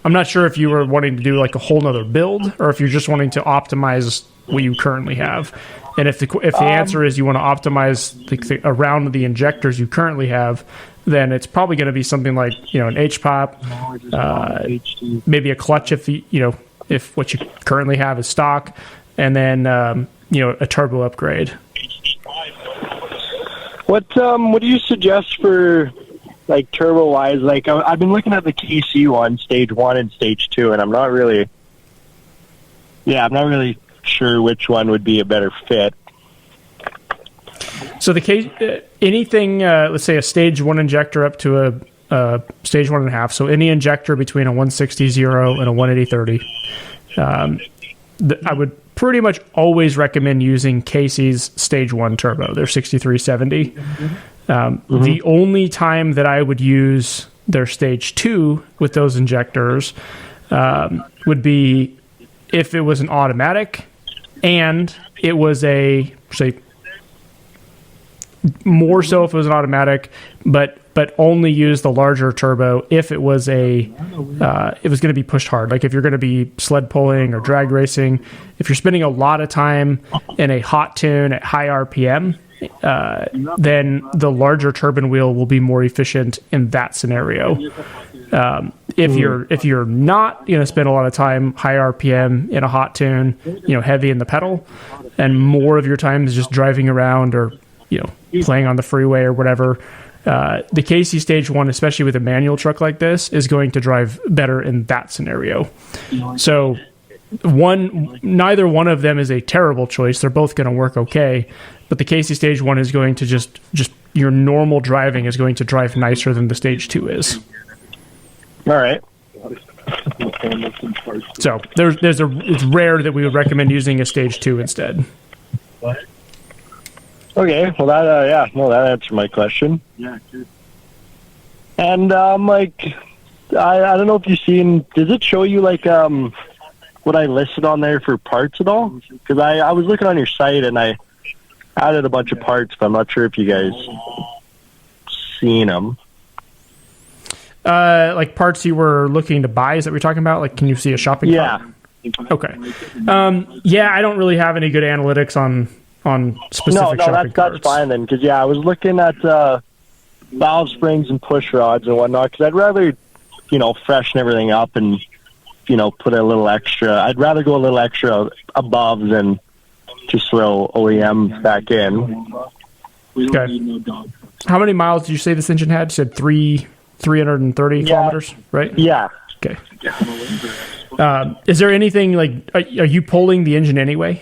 not sure if you were wanting to do like a whole nother build, or if you're just wanting to optimize what you currently have. And if the answer is you want to optimize around the injectors you currently have, then it's probably going to be something like, an H-pop, maybe a clutch if what you currently have is stock, and then a turbo upgrade. What do you suggest for like turbo wise? Like I've been looking at the KC one, stage 1 and stage 2, and I'm not really sure which one would be a better fit. So anything, let's say a stage 1 injector up to a stage 1.5. So any injector between a 160-0 and a 180-30. I would pretty much always recommend using Casey's stage 1 turbo. They're 6370. The only time that I would use their stage 2 with those injectors would be if it was an automatic and it was more so if it was an automatic, but only use the larger turbo if it was it was going to be pushed hard. Like if you're going to be sled pulling or drag racing, if you're spending a lot of time in a hot tune at high RPM, then the larger turbine wheel will be more efficient in that scenario. If you're not going to spend a lot of time high RPM in a hot tune, heavy in the pedal, and more of your time is just driving around or playing on the freeway or whatever, the KC stage 1, especially with a manual truck like this, is going to drive better in that scenario. So neither one of them is a terrible choice. They're both going to work okay, but the KC stage 1 is going to just your normal driving is going to drive nicer than the stage 2 is. All right. So it's rare that we would recommend using a stage 2 instead. Okay, well that answered my question. Yeah, good. And I don't know if you've seen. Does it show you what I listed on there for parts at all? Because I was looking on your site and I added a bunch of parts, but I'm not sure if you guys seen them. Like parts you were looking to buy, is that what you're talking about? Like, can you see a shopping cart? Okay. I don't really have any good analytics on specific shopping carts. That's fine then, because I was looking at valve springs and push rods and whatnot, because I'd rather freshen everything up and put a little extra. I'd rather go a little extra above than just throw OEM back in. Okay. How many miles did you say this engine had? You said 330 kilometers, right? Yeah. Okay. Is there anything are you pulling the engine anyway?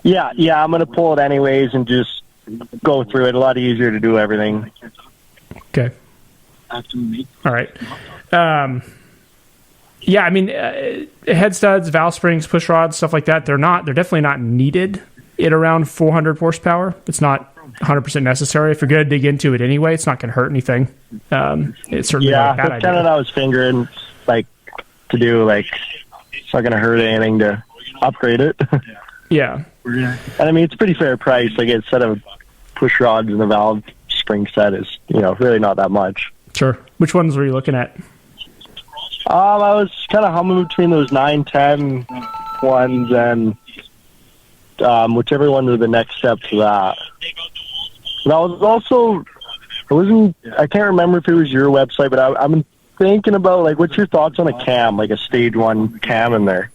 Yeah, I'm going to pull it anyways and just go through it. A lot easier to do everything. Okay. All right. Head studs, valve springs, push rods, stuff like that, they're definitely not needed at around 400 horsepower. It's not 100% necessary. If you're going to dig into it anyway, it's not going to hurt anything. It's certainly not a bad idea. Kind of what I was figuring, to do, it's not going to hurt anything to upgrade it. Yeah. And it's a pretty fair price. A set of push rods and the valve spring set is, really not that much. Sure. Which ones were you looking at? I was kind of humming between those 910 ones and whichever one was the next step to that. And I was also, I can't remember if it was your website, but I've been thinking about, what's your thoughts on a cam, a stage 1 cam in there?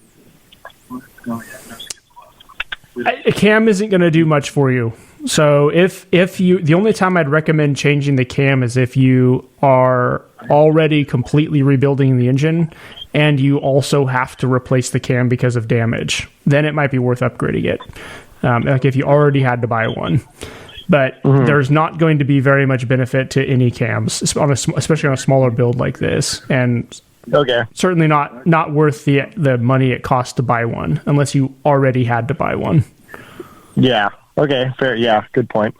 A cam isn't going to do much for you. So the only time I'd recommend changing the cam is if you are already completely rebuilding the engine and you also have to replace the cam because of damage. Then it might be worth upgrading it. If you already had to buy one. But there's not going to be very much benefit to any cams, especially on a smaller build like this. And certainly not worth the money it costs to buy one, unless you already had to buy one. Yeah. Okay. Fair. Yeah. Good point.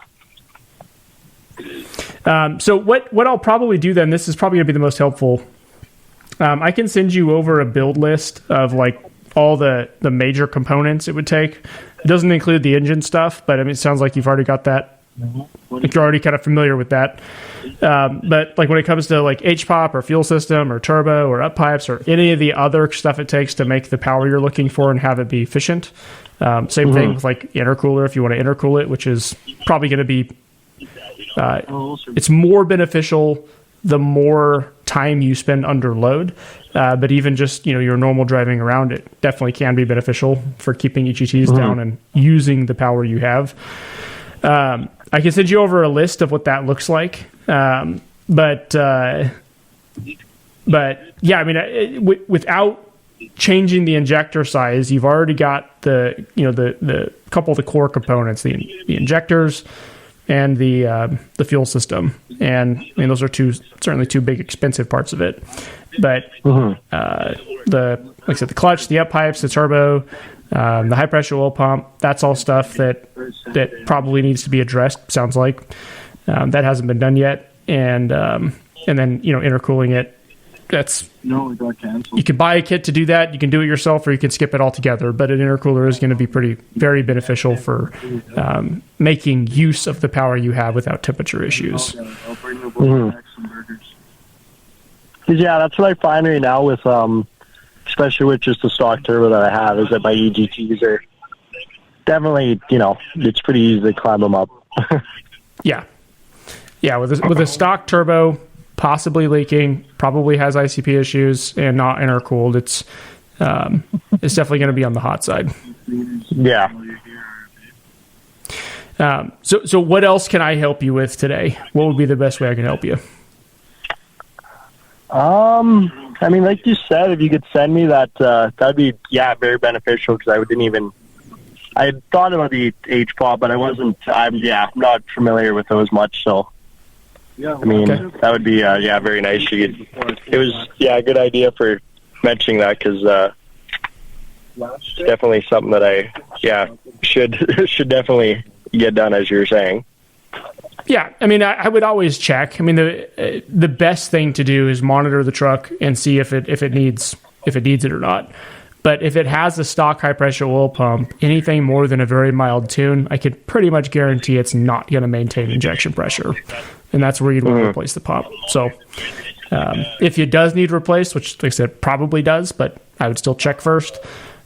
So what I'll probably do then, this is probably going to be the most helpful. I can send you over a build list of all the major components it would take. It doesn't include the engine stuff, but it sounds like you've already got that Like you're already kind of familiar with that. But like when it comes to like HPOP or fuel system or turbo or up pipes or any of the other stuff it takes to make the power you're looking for and have it be efficient. Same thing with like intercooler if you want to intercool it, which is probably going to be, it's more beneficial the more time you spend under load. But even just, your normal driving around, it definitely can be beneficial for keeping EGTs down and using the power you have. I can send you over a list of what that looks like. But yeah, I mean, without changing the injector size, you've already got the couple of the core components, the injectors and the fuel system. And I mean, those are certainly two big expensive parts of it. But like I said, the clutch, the up pipes, the turbo, the high pressure oil pump, that's all stuff that probably needs to be addressed. Sounds like that hasn't been done yet. And then intercooling it. You can buy a kit to do that. You can do it yourself, or you can skip it altogether. But an intercooler is going to be very beneficial for making use of the power you have without temperature issues. Yeah, that's what I find right now with, especially with just the stock turbo that I have, is that my EGTs are definitely, it's pretty easy to climb them up. Yeah, with a stock turbo possibly leaking, probably has ICP issues and not intercooled, it's definitely going to be on the hot side. Yeah. So what else can I help you with today? What would be the best way I can help you? I mean, like you said, if you could send me that, that'd be, very beneficial, because I had thought about the HPOP, but I'm not familiar with those much, so. I mean, that would be, very nice. It was, a good idea for mentioning that, because it's definitely something that I, should definitely get done, as you were saying. Yeah, I mean, I would always check. I mean, the best thing to do is monitor the truck and see if it needs it or not. But if it has a stock high pressure oil pump, anything more than a very mild tune, I could pretty much guarantee it's not going to maintain injection pressure, and that's where you'd want to replace the pump. So, if it does need replaced, which like I said probably does, but I would still check first.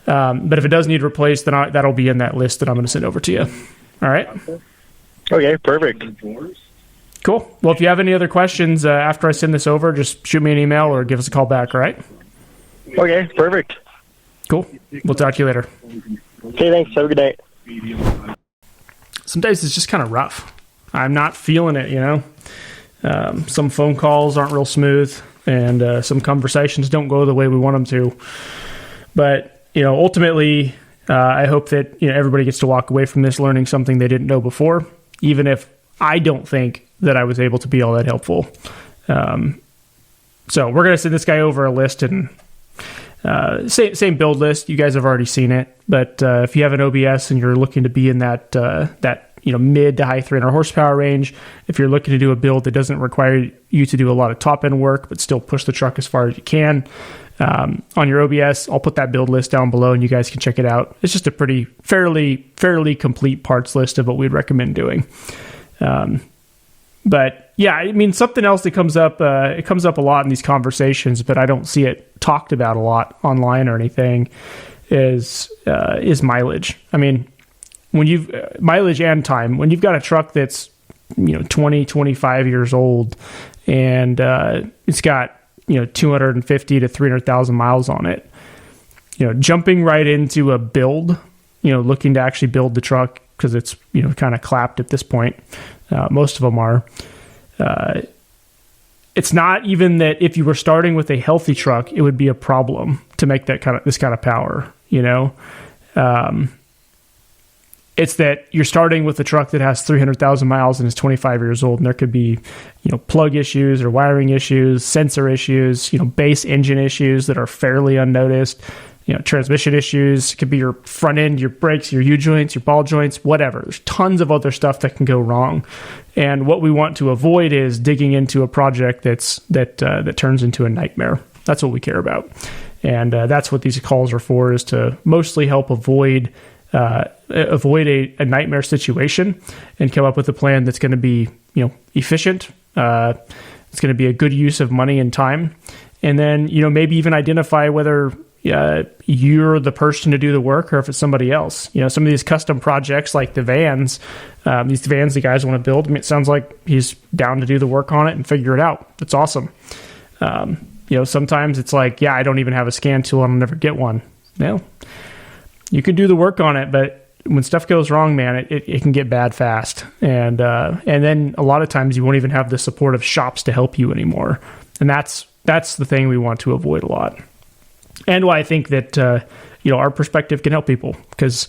But if it does need replaced, then that'll be in that list that I'm going to send over to you. All right. Okay, perfect. Cool. Well, if you have any other questions after I send this over, just shoot me an email or give us a call back, all right? Okay, perfect. Cool. We'll talk to you later. Okay, thanks. Have a good night. Some days it's just kind of rough. I'm not feeling it, Some phone calls aren't real smooth, and some conversations don't go the way we want them to. But, ultimately, I hope that everybody gets to walk away from this learning something they didn't know before, even if I don't think that I was able to be all that helpful. So we're going to send this guy over a list, and same build list. You guys have already seen it, but if you have an OBS and you're looking to be in that mid to high 300 horsepower range, if you're looking to do a build that doesn't require you to do a lot of top end work but still push the truck as far as you can, on your OBS, I'll put that build list down below and you guys can check it out. It's just a fairly complete parts list of what we'd recommend doing. But yeah, I mean, something else that comes up, it comes up a lot in these conversations, but I don't see it talked about a lot online or anything, is mileage. I mean, when mileage and time, when you've got a truck that's, 20, 25 years old and, it's got, 250 to 300,000 miles on it, jumping right into a build, looking to actually build the truck because it's, kind of clapped at this point. Most of them are. It's not even that if you were starting with a healthy truck, it would be a problem to make this kind of power, It's that you're starting with a truck that has 300,000 miles and is 25 years old, and there could be, plug issues or wiring issues, sensor issues, base engine issues that are fairly unnoticed, transmission issues. It could be your front end, your brakes, your U-joints, your ball joints, whatever. There's tons of other stuff that can go wrong. And what we want to avoid is digging into a project that turns into a nightmare. That's what we care about. And that's what these calls are for, is to mostly help avoid avoid a nightmare situation and come up with a plan that's going to be, efficient. It's going to be a good use of money and time. And then, maybe even identify whether you're the person to do the work or if it's somebody else. Some of these custom projects like the vans, the guys want to build, it sounds like he's down to do the work on it and figure it out. That's awesome. Sometimes it's like, I don't even have a scan tool and I'll never get one. Well, you can do the work on it, but when stuff goes wrong, man, it can get bad fast. And then a lot of times you won't even have the support of shops to help you anymore. And that's the thing we want to avoid a lot. And why I think that, our perspective can help people because,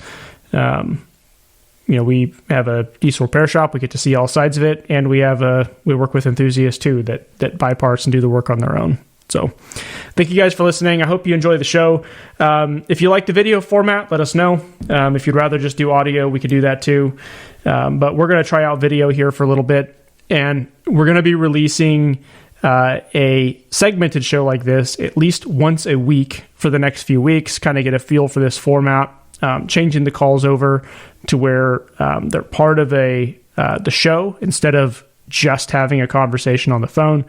we have a diesel repair shop. We get to see all sides of it. And we work with enthusiasts too that buy parts and do the work on their own. So thank you guys for listening. I hope you enjoy the show. If you like the video format, let us know. If you'd rather just do audio, we could do that too. But we're going to try out video here for a little bit. And we're going to be releasing a segmented show like this at least once a week for the next few weeks, kind of get a feel for this format, changing the calls over to where they're part of the show instead of just having a conversation on the phone.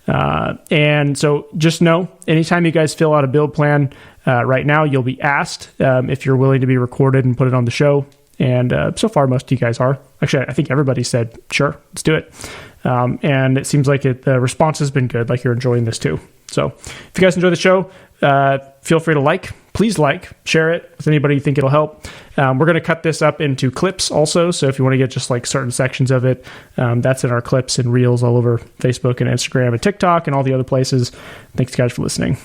And so just know, anytime you guys fill out a build plan right now, you'll be asked if you're willing to be recorded and put it on the show. And so far, most of you guys are. Actually, I think everybody said, sure, let's do it. And it seems like the response has been good, like you're enjoying this too. So if you guys enjoy the show, feel free to please share it with anybody you think it'll help. We're going to cut this up into clips also. So if you want to get just like certain sections of it, that's in our clips and reels all over Facebook and Instagram and TikTok and all the other places. Thanks guys for listening.